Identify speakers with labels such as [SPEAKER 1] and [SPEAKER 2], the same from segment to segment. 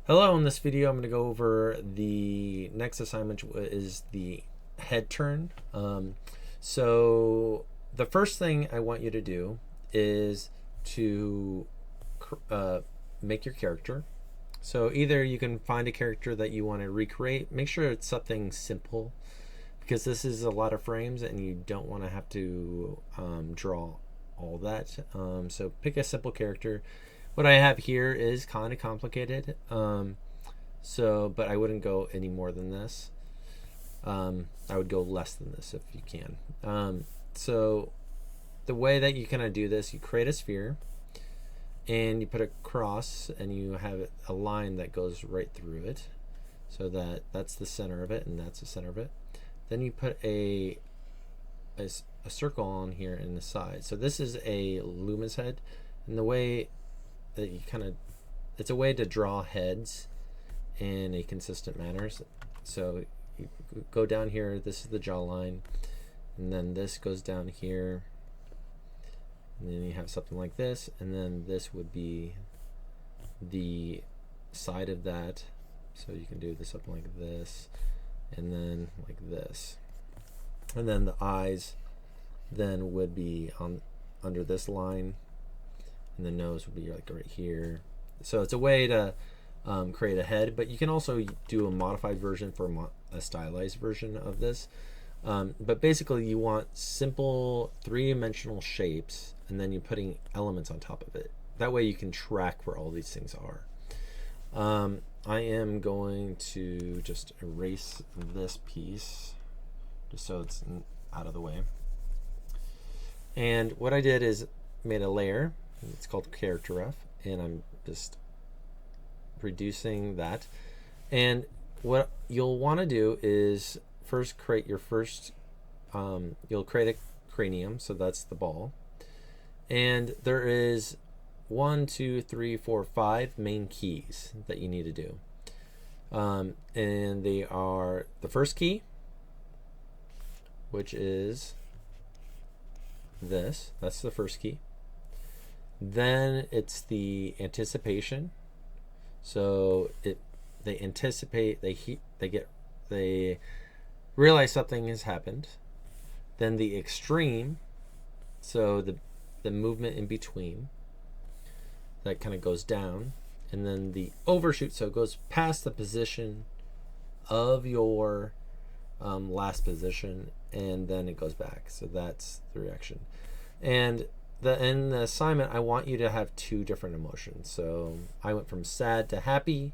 [SPEAKER 1] Hello, in this video I'm going to go over the next assignment, which is the head turn. So the first thing I want you to do is to make your character. So either you can find a character that you want to recreate, make sure it's something simple because this is a lot of frames and you don't want to have to draw all that. So pick a simple character. What I have here is kind of complicated, but I wouldn't go any more than this. I would go less than this if you can. So the way that you kind of do this, you create a sphere and you put a cross and you have a line that goes right through it, so that's the center of it and that's the center of it. Then you put a circle on here in the side. So this is a Luma's head, and the way that you it's a way to draw heads in a consistent manner. So you go down here, this is the jawline, and then this goes down here, and then you have something like this, and then this would be the side of that. So you can do this something like this, and then like this, and then the eyes then would be on under this line, and the nose would be like right here. So it's a way to create a head, but you can also do a modified version for a stylized version of this. But basically you want simple three-dimensional shapes, and then you're putting elements on top of it. That way you can track where all these things are. I am going to just erase this piece just so it's out of the way. And what I did is made a layer. It's called character ref, and I'm just reducing that. And what you'll want to do is first create your first you'll create a cranium, so that's the ball, and there is 1, 2, 3, 4, 5 main keys that you need to do, and they are the first key, which is this. That's the first key. Then it's the anticipation. So they anticipate, they realize something has happened. Then the extreme, so the movement in between, that kind of goes down. And then the overshoot, so it goes past the position of your last position, and then it goes back. So that's the reaction. And in the assignment, I want you to have two different emotions. So I went from sad to happy.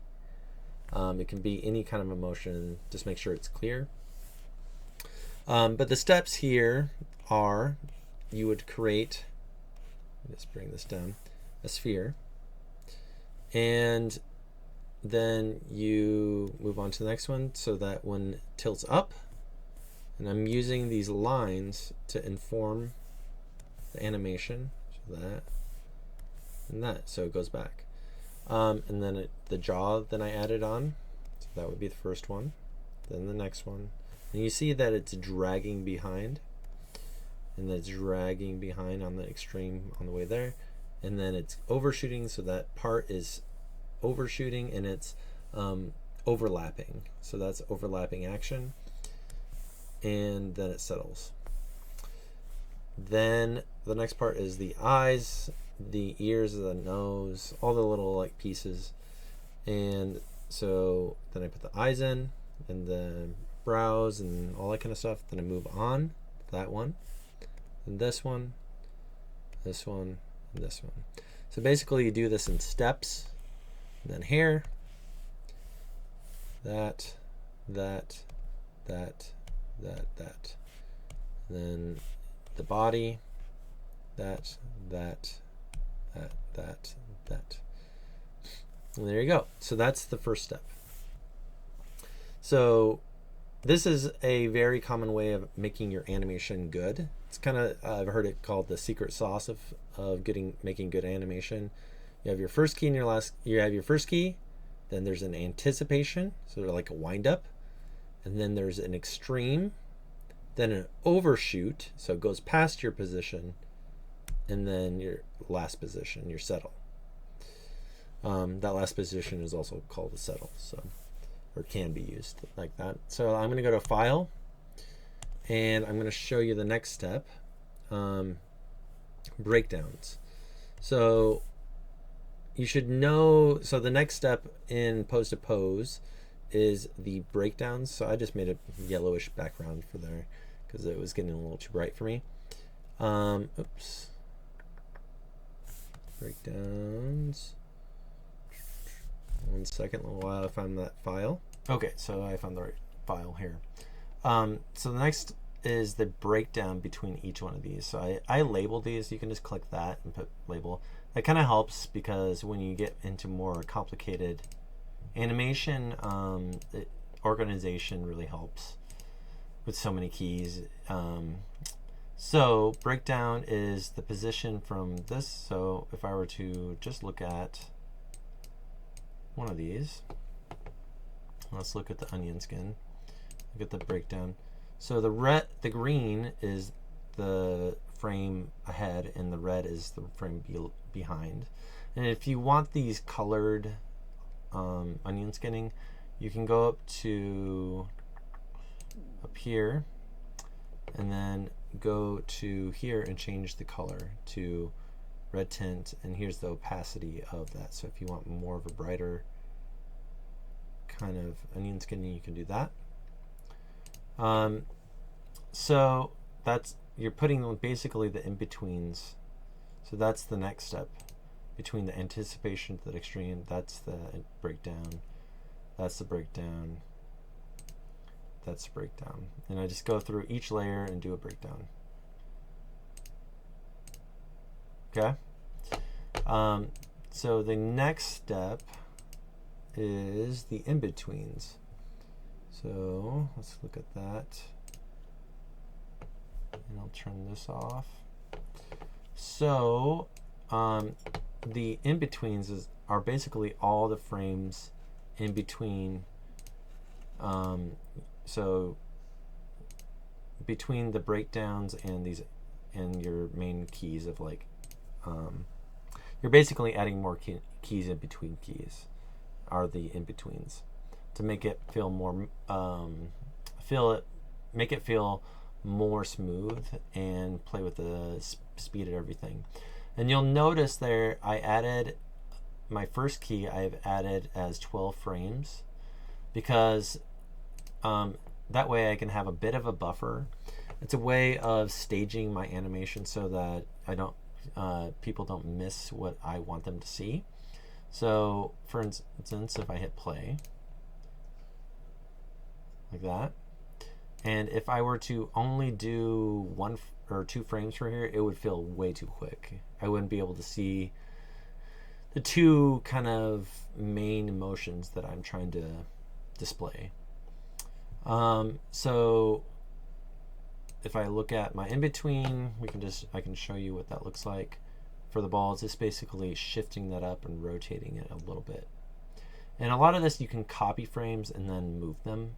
[SPEAKER 1] It can be any kind of emotion. Just make sure it's clear. But the steps here are, you would create, let's bring this down, a sphere. And then you move on to the next one, so that when it tilts up, and I'm using these lines to inform the animation, so that and that, so it goes back, and then the jaw then I added on, so that would be the first one, then the next one, and you see that it's dragging behind, and it's dragging behind on the extreme on the way there, and then it's overshooting, so that part is overshooting, and it's overlapping, so that's overlapping action, and then it settles. Then the next part is the eyes, the ears, the nose, all the little like pieces. And so then I put the eyes in, and the brows and all that kind of stuff. Then I move on to that one, and this one, this one, and this one. So basically you do this in steps. And then hair, that. Then the body, that. And there you go. So that's the first step. So this is a very common way of making your animation good. It's kind of, I've heard it called the secret sauce of making good animation. You have your first key and you have your first key, then there's an anticipation, so they're like a wind up, and then there's an extreme, then an overshoot, so it goes past your position, and then your last position, your settle. That last position is also called a settle, so, or can be used like that. So I'm going to go to File, and I'm going to show you the next step, breakdowns. So you should know, so the next step in pose to pose is the breakdowns. So I just made a yellowish background for there because it was getting a little too bright for me. Oops. Breakdowns. 1 second, while I find that file. Okay, so I found the right file here. So the next is the breakdown between each one of these. So I labeled these. You can just click that and put label. That kind of helps because when you get into more complicated animation, organization really helps with so many keys. So breakdown is the position from this. So if I were to just look at one of these, let's look at the onion skin. Look at the breakdown. So the green is the frame ahead, and the red is the frame behind. And if you want these colored onion skinning, you can go up here, and then go to here and change the color to red tint, and here's the opacity of that. So if you want more of a brighter kind of onion skinning, you can do that. So that's, you're putting basically the in-betweens. So that's the next step between the anticipation to the extreme. That's the breakdown. That's the breakdown. That's the breakdown. And I just go through each layer and do a breakdown. Okay. So the next step is the in-betweens. So let's look at that. And I'll turn this off. So the in-betweens are basically all the frames in between. So between the breakdowns and these and your main keys of like, you're basically adding more keys in between keys are the in-betweens to make it feel more make it feel more smooth and play with the speed of everything. And you'll notice there I added my first key, I've added as 12 frames because that way I can have a bit of a buffer. It's a way of staging my animation so that I don't people don't miss what I want them to see. So for instance, if I hit play like that, and if I were to only do 1 or 2 frames for here, it would feel way too quick. I wouldn't be able to see the two kind of main emotions that I'm trying to display. So if I look at my in-between, I can show you what that looks like. For the ball, it's just basically shifting that up and rotating it a little bit. And a lot of this you can copy frames and then move them,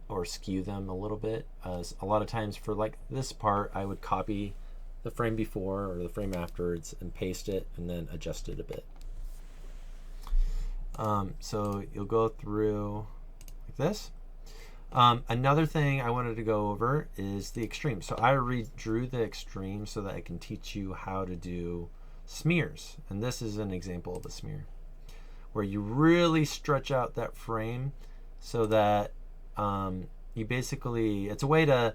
[SPEAKER 1] or skew them a little bit. A lot of times for like this part, I would copy the frame before or the frame afterwards and paste it and then adjust it a bit. So you'll go through like this. Another thing I wanted to go over is the extreme. So I redrew the extreme so that I can teach you how to do smears. And this is an example of a smear where you really stretch out that frame so that you basically, it's a way to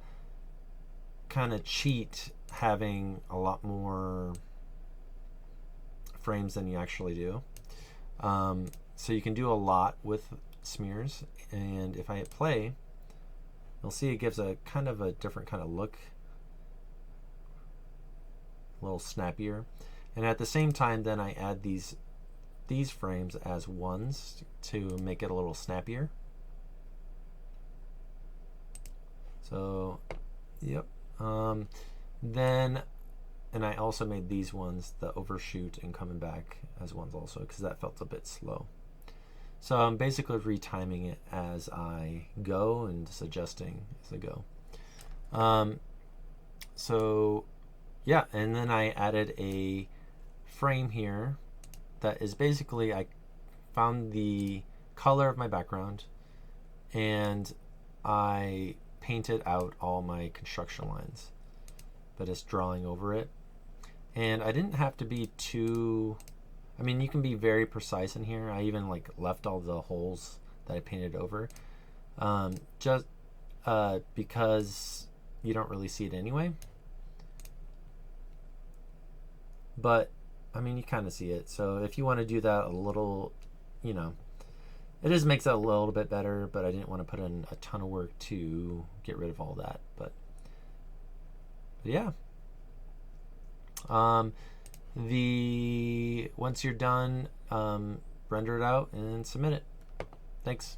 [SPEAKER 1] kind of cheat having a lot more frames than you actually do. So you can do a lot with smears, and if I hit play, you'll see it gives a kind of a different kind of look, a little snappier. And at the same time, then I add these frames as ones to make it a little snappier. So, yep. Then, and I also made these ones, the overshoot and coming back, as ones also, because that felt a bit slow. So I'm basically retiming it as I go and just adjusting as I go. So yeah, and then I added a frame here that is basically I found the color of my background and I painted out all my construction lines, but it's drawing over it. And I didn't have to be too, I mean, you can be very precise in here. I even like left all the holes that I painted over, just because you don't really see it anyway. But I mean, you kind of see it. So if you want to do that a little, you know, it just makes it a little bit better, but I didn't want to put in a ton of work to get rid of all that. But yeah. Once you're done, render it out and submit it. Thanks.